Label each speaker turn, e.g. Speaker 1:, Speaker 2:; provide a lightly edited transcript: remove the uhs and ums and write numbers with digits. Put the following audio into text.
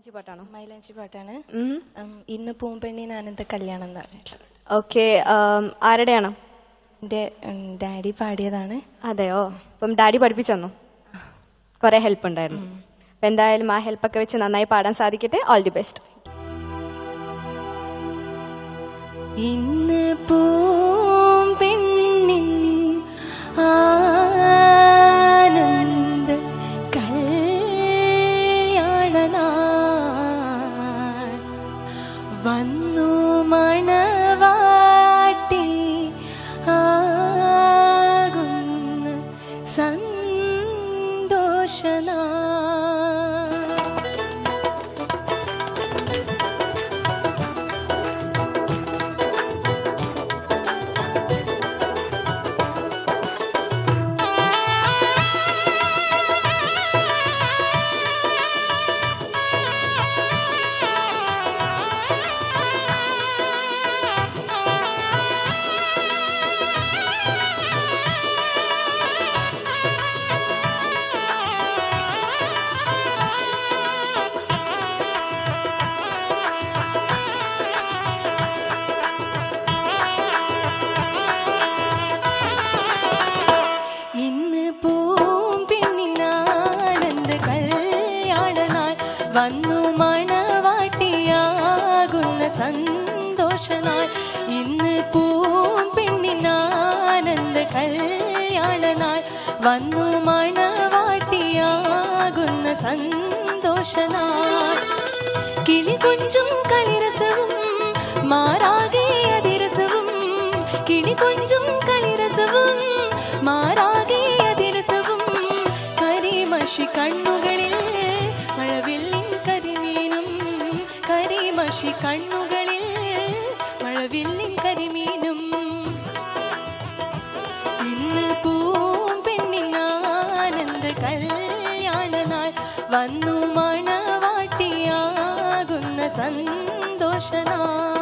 Speaker 1: പാട്ടാണോ?
Speaker 2: മൈലാഞ്ചി പാട്ടാണ്. ഇന്ന് പൂമ്പെണ്ണിന് ആനന്ദ കല്യാണം എന്ന് പറഞ്ഞിട്ടുള്ളത്.
Speaker 1: ഓക്കെ, ആരുടെയാണ്?
Speaker 2: എൻ്റെ ഡാഡി പാടിയതാണ്.
Speaker 1: അതെയോ? അപ്പം ഡാഡി പഠിപ്പിച്ചു തന്നു, കുറെ ഹെൽപ്പ് ഉണ്ടായിരുന്നു. അപ്പം എന്തായാലും ആ ഹെൽപ്പൊക്കെ വെച്ച് നന്നായി പാടാൻ സാധിക്കട്ടെ. All the best.
Speaker 2: ഇന്ന് പൂമ്പെണ്ണിൻ ആനന്ദ കല്യാണനാൾ വന്നു മണവാട്ടി ആകുന്ന സന്തോഷനാൾ. വന്നു മണവാട്ടിയാകുന്ന സന്തോഷനാൾ. ഇന്ന് പൂമ്പെണ്ണിനാനന്ദ കല്യാണനാൾ വന്നു മണവാട്ടിയാകുന്ന സന്തോഷനാൾ. കിളികൊഞ്ചും കളിരസവും മാറാകെ അതിരസവും, കിളികൊഞ്ചും കളിരസവും മാറാകെ അതിരസവും, കരിമഷി കണ്ണുകളിൽ മഴവില്ലിൻ കരിമീനും, കരിമഷി കണ്ണുകളിൽ മഴവില്ലിൻ കരിമീനും. ഇന്ന് പൂമ്പെണ്ണിനാനന്ദ കല്യാണനാൾ വന്നു മണവാട്ടിയാകുന്ന സന്തോഷനാൾ.